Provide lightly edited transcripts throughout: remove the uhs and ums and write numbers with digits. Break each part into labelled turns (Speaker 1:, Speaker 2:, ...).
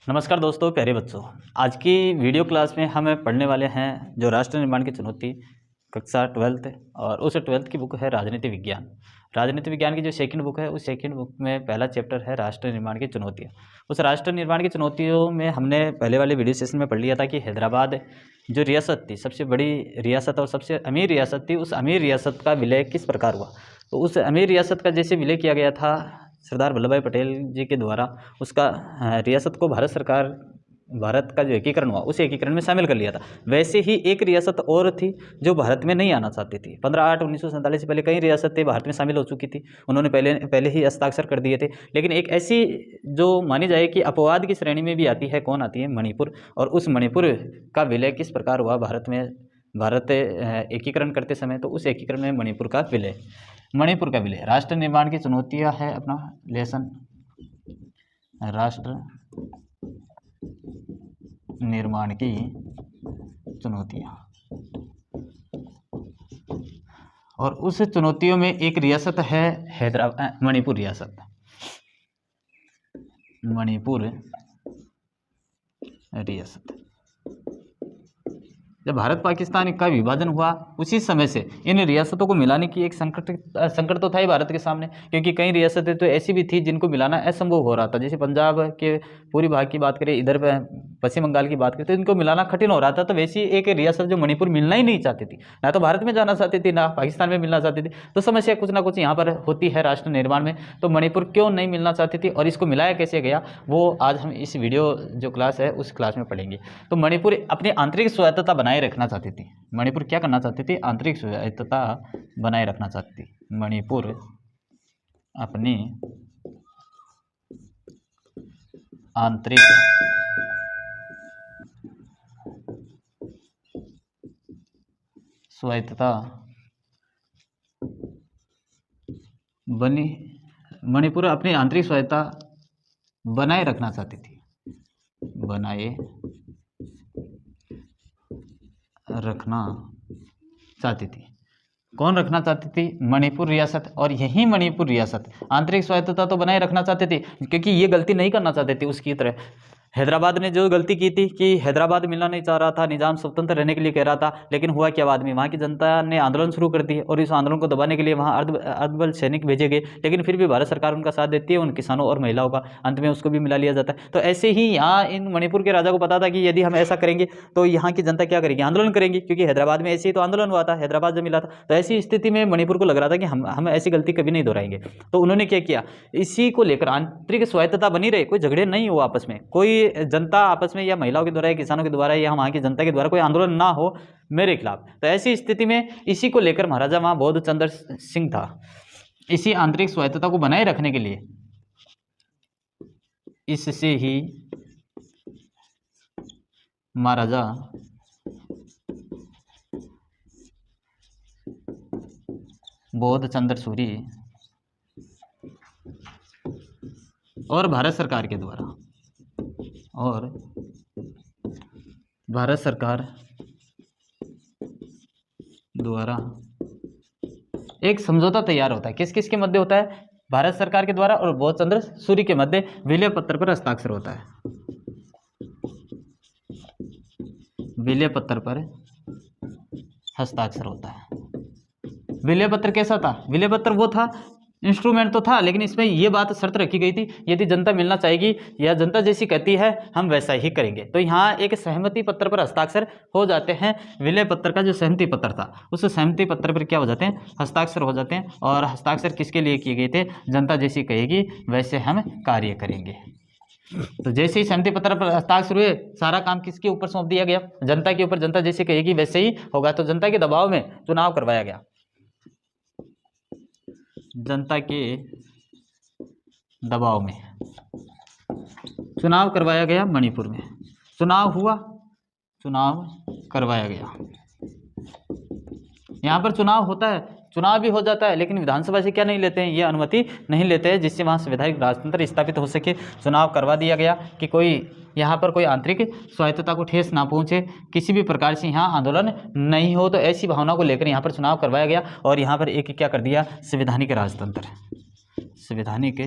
Speaker 1: नमस्कार दोस्तों, प्यारे बच्चों। आज की वीडियो क्लास में हम पढ़ने वाले हैं जो राष्ट्र निर्माण की चुनौती कक्षा 12th और उस 12th की बुक है राजनीति विज्ञान। राजनीति विज्ञान की जो सेकंड बुक है उस सेकंड बुक में पहला चैप्टर है राष्ट्र निर्माण की चुनौतियाँ। उस राष्ट्र निर्माण की चुनौतियों में हमने पहले वाले वीडियो सेशन में पढ़ लिया था कि हैदराबाद जो रियासत थी, सबसे बड़ी रियासत और सबसे अमीर रियासत थी, उस अमीर रियासत का विलय किस प्रकार हुआ। तो उस अमीर रियासत का जैसे विलय किया गया था सरदार वल्लभ भाई पटेल जी के द्वारा, उसका रियासत को भारत का जो एकीकरण हुआ उस एकीकरण में शामिल कर लिया था। वैसे ही एक रियासत और थी जो भारत में नहीं आना चाहती थी। 15/8/1947 से पहले कई रियासतें भारत में शामिल हो चुकी थी, उन्होंने पहले ही हस्ताक्षर कर दिए थे। लेकिन एक ऐसी जो मानी जाए कि अपवाद की श्रेणी में भी आती है, कौन आती है? मणिपुर। और उस मणिपुर का विलय किस प्रकार हुआ भारत एकीकरण करते समय, तो उस एकीकरण में मणिपुर का विलय। राष्ट्र निर्माण की चुनौतियां है अपना लेसन, राष्ट्र निर्माण की चुनौतियां। और उस चुनौतियों में एक रियासत है मणिपुर रियासत। जब भारत पाकिस्तान का विभाजन हुआ उसी समय से इन रियासतों को मिलाने की एक संकट तो था ही भारत के सामने, क्योंकि कई रियासतें तो ऐसी भी थी जिनको मिलाना असंभव हो रहा था। जैसे पंजाब के पूरी भाग की बात करें, इधर पश्चिम बंगाल की बात करें, तो इनको मिलाना कठिन हो रहा था। तो वैसी एक रियासत जो मणिपुर मिलना ही नहीं चाहती थी, ना तो भारत में जाना चाहती थी ना पाकिस्तान में मिलना चाहती थी। तो समस्या कुछ ना कुछ यहाँ पर होती है राष्ट्र निर्माण में। तो मणिपुर क्यों नहीं मिलना चाहती थी और इसको मिलाया कैसे गया, वो आज हम इस वीडियो जो क्लास है उस क्लास में पढ़ेंगे। तो मणिपुर अपनी आंतरिक स्वायत्तता बनाए रखना चाहती थी। मणिपुर क्या करना चाहती थी? आंतरिक स्वायत्तता बनाए रखना चाहती थी। मणिपुर अपनी आंतरिक स्वायत्तता मणिपुर अपनी आंतरिक स्वायत्तता बनाए रखना चाहती थी। कौन रखना चाहती थी? मणिपुर रियासत। और यही मणिपुर रियासत आंतरिक स्वायत्तता तो बनाए रखना चाहते थे, क्योंकि ये गलती नहीं करना चाहते थे उसकी तरह। हैदराबाद ने जो गलती की थी कि हैदराबाद मिलना नहीं चाह रहा था, निजाम स्वतंत्र रहने के लिए कह रहा था, लेकिन हुआ क्या बाद में? वहाँ की जनता ने आंदोलन शुरू कर दिए और इस आंदोलन को दबाने के लिए वहाँ अर्धबल सैनिक भेजे गए। लेकिन फिर भी भारत सरकार उनका साथ देती है, उन किसानों और महिलाओं का। अंत में उसको भी मिला लिया जाता है। तो ऐसे ही यहाँ इन मणिपुर के राजा को पता था कि यदि हम ऐसा करेंगे तो यहाँ की जनता क्या करेगी? आंदोलन करेंगी, क्योंकि हैदराबाद में ऐसे ही तो आंदोलन हुआ था, हैदराबाद जो मिला था। तो ऐसी स्थिति में मणिपुर को लग रहा था कि हम ऐसी गलती कभी नहीं दोहराएंगे। तो उन्होंने क्या किया? इसी को लेकर आंतरिक स्वायत्तता बनी रहे, कोई झगड़े नहीं हो आपस में, कोई जनता आपस में या महिलाओं के द्वारा या किसानों के द्वारा या वहाँ की जनता के द्वारा कोई आंदोलन ना हो मेरे खिलाफ। तो ऐसी स्थिति में इसी को लेकर महाराजा वहाँ बोध चंद्र सिंह था। इसी आंतरिक स्वायत्तता को बनाए रखने के लिए इससे ही महाराजा बोध चंद्र सूरी और भारत सरकार द्वारा एक समझौता तैयार होता है। किस किस के मध्य होता है? भारत सरकार के द्वारा और बोध चंद्र सूरी के मध्य विलय पत्र पर हस्ताक्षर होता है। विलय पत्र पर हस्ताक्षर होता है। विलय पत्र कैसा था? विलय पत्र वो था, इंस्ट्रूमेंट तो था, लेकिन इसमें यह बात शर्त रखी गई थी, यदि जनता मिलना चाहेगी या जनता जैसी कहती है हम वैसा ही करेंगे। तो यहाँ एक सहमति पत्र पर हस्ताक्षर हो जाते हैं। विलय पत्र का जो सहमति पत्र था उस सहमति पत्र पर क्या हो जाते हैं? हस्ताक्षर हो जाते हैं। और हस्ताक्षर किसके लिए किए गए थे? जनता जैसी कहेगी वैसे हम कार्य करेंगे। तो जैसे ही सहमति पत्र पर हस्ताक्षर हुए, सारा काम किसके ऊपर सौंप दिया गया? जनता के ऊपर। जनता जैसे कहेगी वैसे ही होगा। तो जनता के दबाव में चुनाव करवाया गया। जनता के दबाव में चुनाव करवाया गया। मणिपुर में चुनाव हुआ, चुनाव करवाया गया। यहाँ पर चुनाव होता है, चुनाव भी हो जाता है, लेकिन विधानसभा से क्या नहीं लेते हैं? ये अनुमति नहीं लेते हैं, जिससे वहाँ संवैधानिक राजतंत्र स्थापित हो सके। चुनाव करवा दिया गया कि कोई यहाँ पर कोई आंतरिक स्वायत्तता को ठेस ना पहुँचे, किसी भी प्रकार से यहाँ आंदोलन नहीं हो। तो ऐसी भावना को लेकर यहाँ पर चुनाव करवाया गया। और यहाँ पर एक क्या कर दिया? संवैधानिक राजतंत्र, संवैधानिक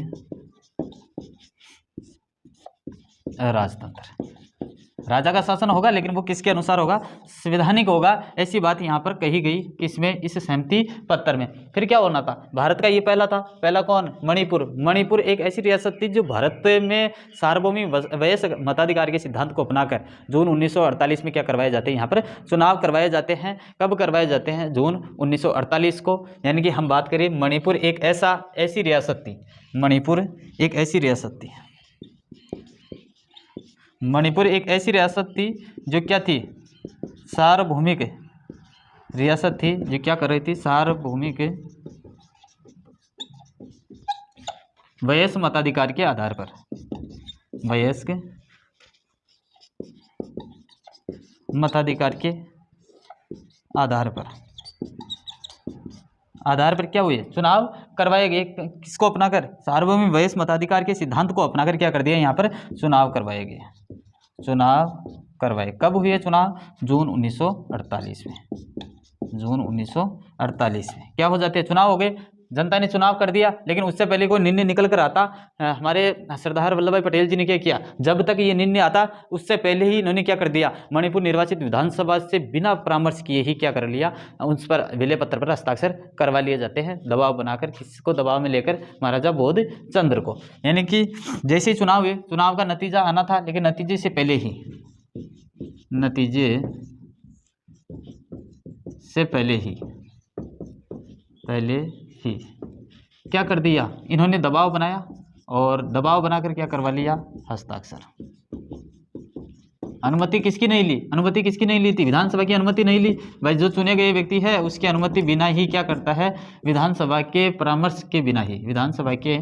Speaker 1: राजतंत्र। राजा का शासन होगा लेकिन वो किसके अनुसार होगा, संवैधानिक होगा, ऐसी बात यहाँ पर कही गई किसमें, इस सहमति पत्र में। फिर क्या होना था, भारत का ये पहला था, पहला कौन, मणिपुर। मणिपुर एक ऐसी रियासत थी जो भारत में सार्वभौमिक वयस्क मताधिकार के सिद्धांत को अपनाकर जून 1948 में क्या करवाए जाते हैं, यहाँ पर चुनाव करवाए जाते हैं। कब करवाए जाते हैं, जून 1948 को। यानी कि हम बात करें मणिपुर एक ऐसी रियासत थी, मणिपुर एक ऐसी रियासत थी, मणिपुर एक ऐसी रियासत थी जो क्या थी, सार्वभौमिक रियासत थी, जो क्या कर रही थी, सार्वभौमिक वयस्क मताधिकार के आधार पर, वयस्क मताधिकार के आधार पर क्या हुए, चुनाव करवाए गए। किसको अपनाकर, सार्वभौमिक वयस्क मताधिकार के सिद्धांत को अपनाकर क्या कर दिया, यहाँ पर चुनाव करवाए गए। चुनाव करवाए, कब हुए चुनाव, जून 1948 में। जून 1948 में क्या हो जाते हैं, चुनाव हो गए, जनता ने चुनाव कर दिया। लेकिन उससे पहले कोई निर्णय निकल कर आता, हमारे सरदार वल्लभ भाई पटेल जी ने क्या किया, जब तक ये निर्णय आता उससे पहले ही इन्होंने क्या कर दिया, मणिपुर निर्वाचित विधानसभा से बिना परामर्श किए ही क्या कर लिया, उस पर विलय पत्र पर हस्ताक्षर करवा लिए जाते हैं, दबाव बनाकर, किसको दबाव में लेकर, महाराजा बोध चंद्र को। यानी कि जैसे ही चुनाव हुए, चुनाव का नतीजा आना था, लेकिन नतीजे से पहले ही क्या कर दिया, इन्होंने दबाव बनाया, और दबाव बनाकर क्या करवा लिया, हस्ताक्षर। अनुमति किसकी नहीं ली, अनुमति किसकी नहीं ली थी, विधानसभा की अनुमति नहीं ली भाई, जो चुने गए व्यक्ति है उसकी अनुमति बिना ही क्या करता है, विधानसभा के परामर्श के बिना ही, विधानसभा के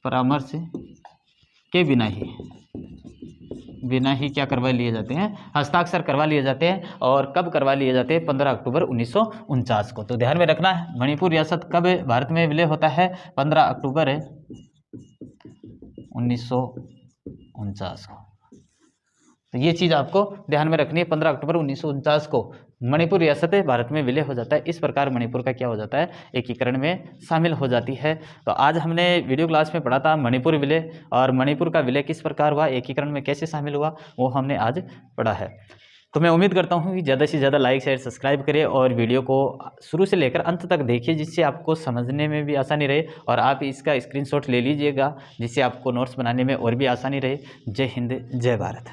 Speaker 1: परामर्श के बिना ही क्या करवा लिए जाते हैं, हस्ताक्षर करवा लिए जाते हैं। और कब करवा लिए जाते हैं, 15 अक्टूबर 1949 को। तो ध्यान में रखना है, मणिपुर रियासत कब भारत में विलय होता है, 15 अक्टूबर 1949 को। तो ये चीज़ आपको ध्यान में रखनी है, 15 अक्टूबर 1949 को मणिपुर रियासत भारत में विलय हो जाता है। इस प्रकार मणिपुर का क्या हो जाता है, एकीकरण में शामिल हो जाती है। तो आज हमने वीडियो क्लास में पढ़ा था मणिपुर विलय, और मणिपुर का विलय किस प्रकार हुआ, एकीकरण में कैसे शामिल हुआ, वो हमने आज पढ़ा है। तो मैं उम्मीद करता हूँ कि ज़्यादा से ज़्यादा लाइक शेयर सब्सक्राइब करें और वीडियो को शुरू से लेकर अंत तक देखिए, जिससे आपको समझने में भी आसानी रहे, और आप इसका स्क्रीनशॉट ले लीजिएगा जिससे आपको नोट्स बनाने में और भी आसानी रहे। जय हिंद, जय भारत।